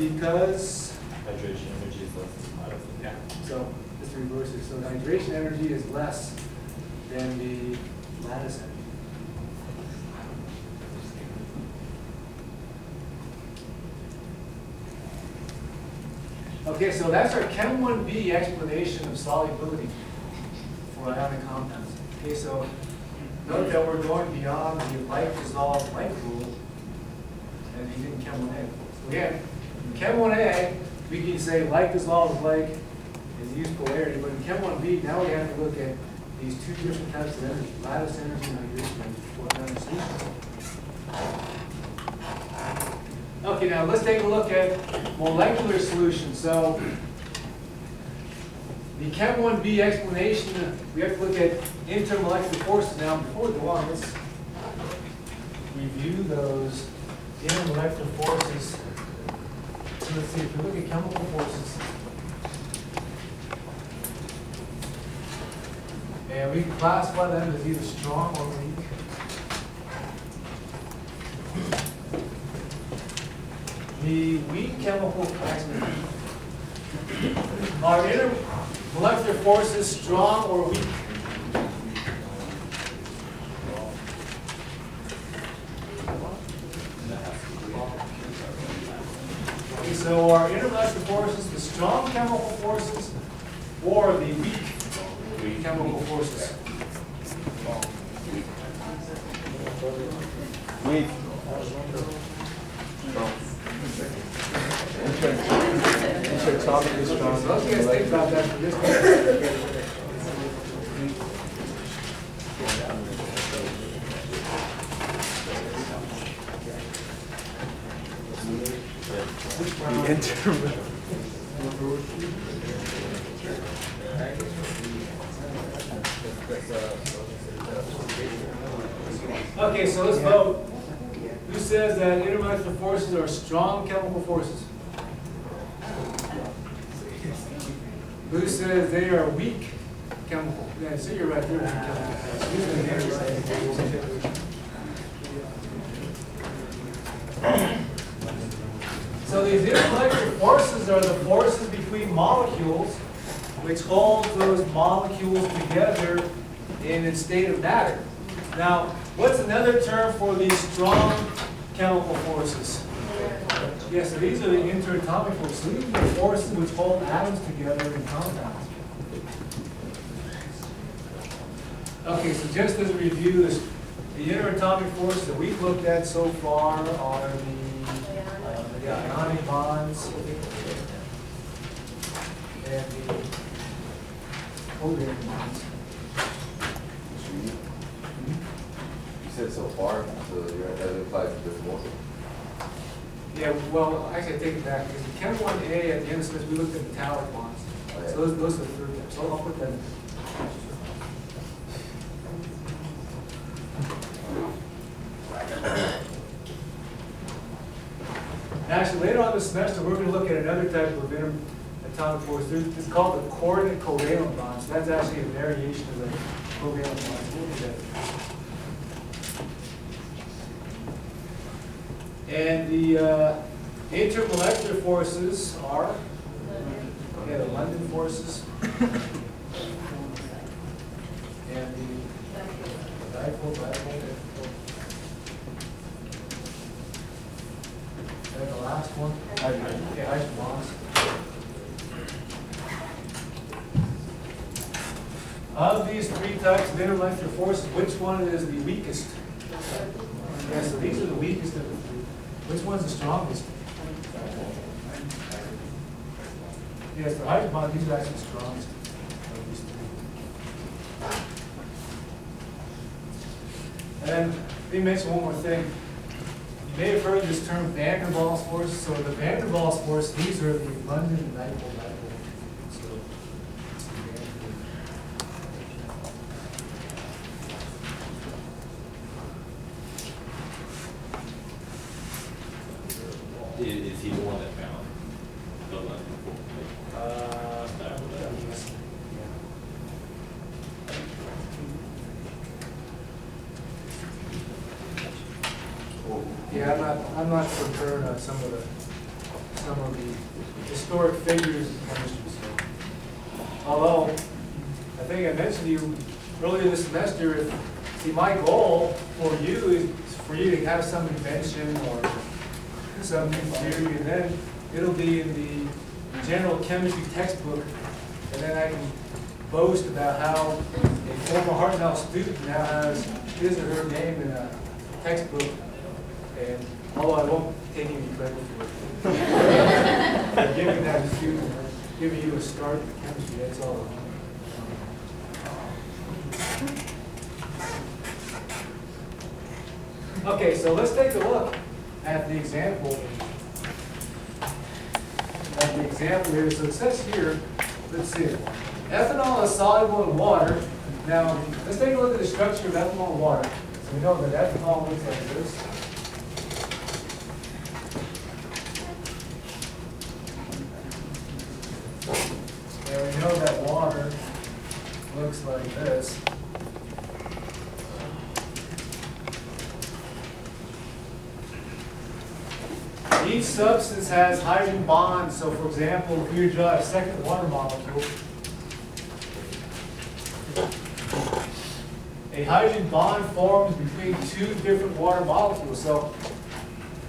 Because hydration energy is less than lattice energy. yeah, so just to reverse it. So the hydration energy is less than the lattice energy. Okay, so that's our Chem1B explanation of solubility for ionic compounds. Okay, so note that we're going beyond the like dissolved like rule and we did in Chem1A. So again, in Chem1A, we can say like dissolved like is use polarity, but in Chem1B, now we have to look at these two different types of energy, lattice energy and hydration energy for another solution. Okay, now let's take a look at molecular solutions. So the Chem1B explanation, we have to look at intermolecular forces. Now, before we go on, let's review those intermolecular forces. So let's see, if we look at chemical forces, and we can classify them as either strong or weak. The weak chemical are intermolecular forces strong or weak? Okay, so are intermolecular forces the strong chemical forces or the weak chemical forces? Weak. Interatomic is strong. So let's just think about that for this minute. Okay, so let's vote. Who says that intermolecular forces are strong chemical forces? Who says they are weak chemical? Yeah, so you're right, they're weak chemical forces. So these intermolecular forces are the forces between molecules which hold those molecules together in its state of matter. Now, what's another term for these strong chemical forces? Yes, so these are the interatomic forces. So these are the forces which hold atoms together in compounds. Okay, so just as a review, the interatomic forces that we've looked at so far are the ionic bonds and the covalent bonds. You said so far, so that implies there's more. Yeah, well, actually I take it back, because the Chem1A at the end of this, we looked at metallic bonds. Oh, yeah. So those are the third type. So I'll put that in. Actually, later on this semester, we're going to look at another type of interatomic force. It's called the coordinate covalent bonds. That's actually a variation of the covalent bonds. We'll do that. And the intermolecular forces are the London forces and the dipole. And the last one, hydrogen bonds. Of these three types of intermolecular forces, which one is the weakest? Yeah, so these are the weakest of the three. Which one's the strongest? Yes, the hydrogen bond, these are actually the strongest of these three. And let me mention one more thing. You may have heard this term Van der Waals force. So the Van der Waals force, these are the London dipole. So Is he the one that found the London? yeah, I'm not so current on some of some of the historic figures in chemistry. So, although I think I mentioned to you earlier this semester, see, my goal for you is for you to have some invention or some new theory, and then it'll be in the general chemistry textbook, and then I can boast about how a former Hartnell student now has his or her name in a textbook, and although I won't take any credit for it, for giving that student, giving you a start in chemistry, that's all. Okay, so let's take a look at the example. Here. So it says here, let's see, ethanol is soluble in water. Now, let's take a look at the structure of ethanol in water. So we know that ethanol looks like this. And we know that water looks like this. Each substance has hydrogen bonds. So, for example, if you draw a second water molecule, a hydrogen bond forms between two different water molecules. So,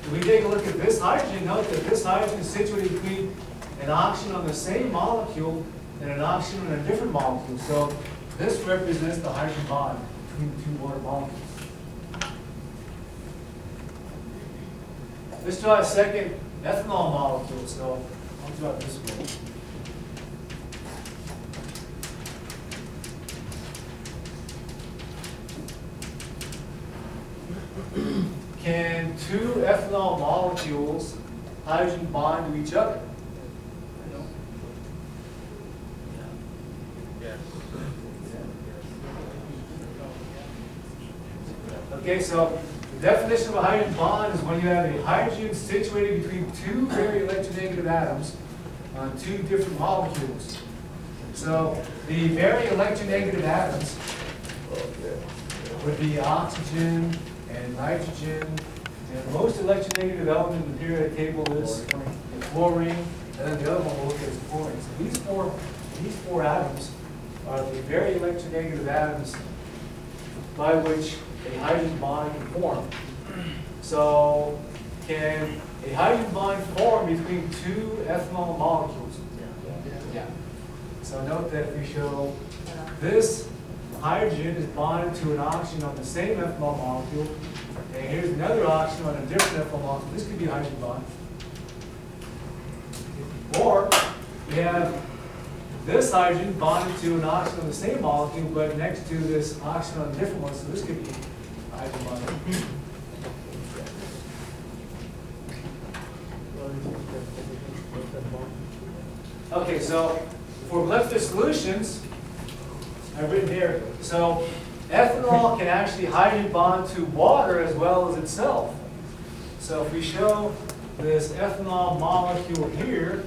if we take a look at this hydrogen, note that this hydrogen is situated between an oxygen on the same molecule and an oxygen on a different molecule. So, this represents the hydrogen bond between the two water molecules. Let's draw a second ethanol molecule. So I'll draw it this way. Can two ethanol molecules hydrogen bond to each other? Okay, so the definition of a hydrogen bond is when you have a hydrogen situated between two very electronegative atoms on two different molecules. So the very electronegative atoms would be oxygen and nitrogen, and most electronegative element in the periodic table is chlorine, and then the other one we'll look at is chlorine. So these four atoms are the very electronegative atoms by which a hydrogen bond can form. So, can a hydrogen bond form between two ethanol molecules? Yeah. So note that if we show this hydrogen is bonded to an oxygen on the same ethanol molecule, and here's another oxygen on a different ethanol molecule, this could be a hydrogen bond. Or we have this hydrogen bonded to an oxygen on the same molecule, but next to this oxygen on a different one, so this could be a hydrogen bond. Okay, so for molecular solutions, I've written here, so ethanol can actually hydrogen bond to water as well as itself. So if we show this ethanol molecule here,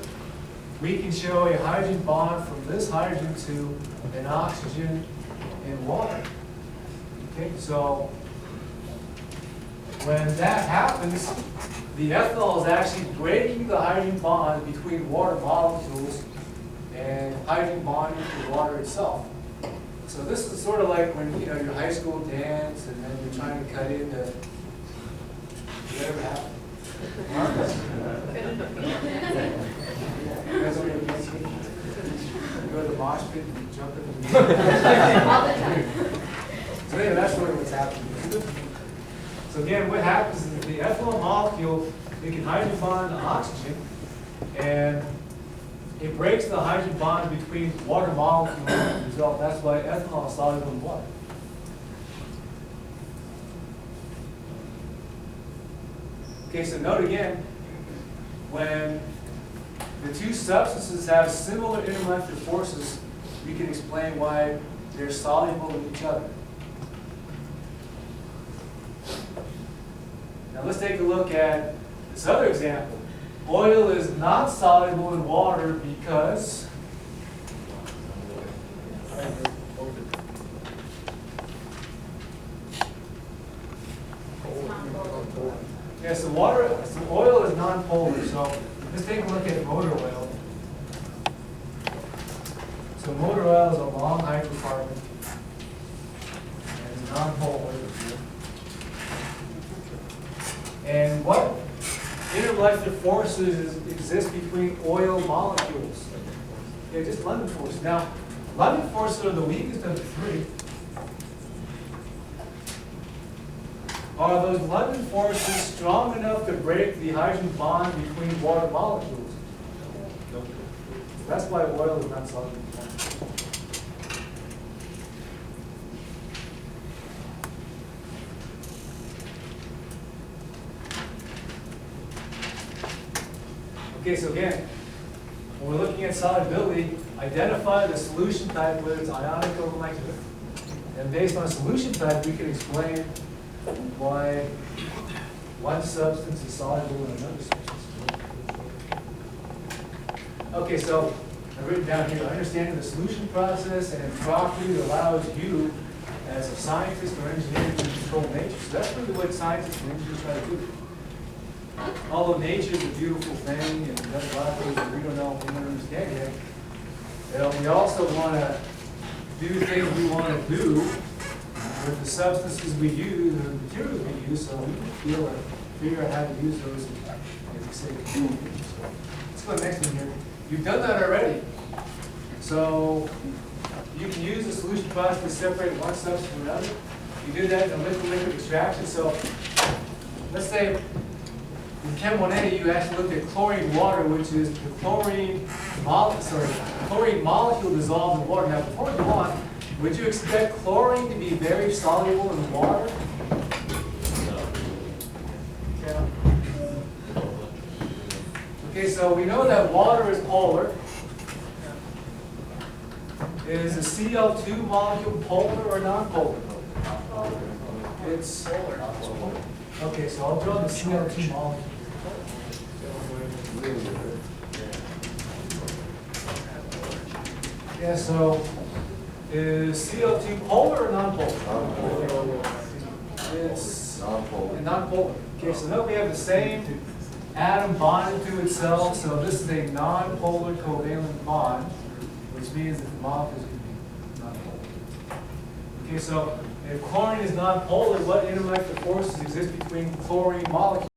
we can show a hydrogen bond from this hydrogen to an oxygen in water. Okay, so when that happens, the ethanol is actually breaking the hydrogen bond between water molecules and hydrogen bonding to water itself. So this is sort of like when your high school dance and then you're trying to cut into whatever happened. You guys already dance here? You go to the mosh pit and jump in the All the time. So anyway, that's sort of what's happening. So again, what happens is the ethanol molecule, it can hydrogen bond to oxygen, and it breaks the hydrogen bond between water molecules as a result. That's why ethanol is soluble in water. Okay, so note again, when the two substances have similar intermolecular forces, we can explain why they're soluble in each other. Now let's take a look at this other example. Oil is not soluble in water because so oil is nonpolar. So let's take a look at motor oil. So motor oil is a long hydrocarbon, and it's non-polar. And what intermolecular forces exist between oil molecules? Yeah, just London forces. Now, London forces are the weakest of the three. Are those London forces strong enough to break the hydrogen bond between water molecules? That's why oil is not soluble. Okay, so again, when we're looking at solubility, identify the solution type, whether it's ionic or molecular. And based on solution type, we can explain why one substance is soluble in another substance. Okay, so I've written down here, understanding the solution process and property that allows you as a scientist or engineer to control nature. So that's really what scientists and engineers try to do. Although nature is a beautiful thing and does a lot of things that we don't know, we don't understand yet, we also want to do things we want to do with the substances we use and the materials we use, so we can feel or figure out how to use those in the sake of doing it. Let's go to the next one here. You've done that already. So you can use the solution process to separate one substance from another. You do that in liquid-liquid extraction. So let's say in Chem1A, you actually looked at chlorine water, which is the chlorine molecule dissolved in water. Now, before we go on, would you expect chlorine to be very soluble in water? Yeah. Okay, so we know that water is polar. Is the Cl2 molecule polar or non-polar? It's polar. Okay, so I'll draw the Cl2 molecule. Yeah, so is Cl2 polar or non-polar? Non-polar. It's Non-polar. non-polar. Okay, so now we have the same atom bonded to itself, so this is a non-polar covalent bond, which means that the molecule is going to be non-polar. Okay, so if chlorine is non-polar, what intermolecular forces exist between chlorine molecules?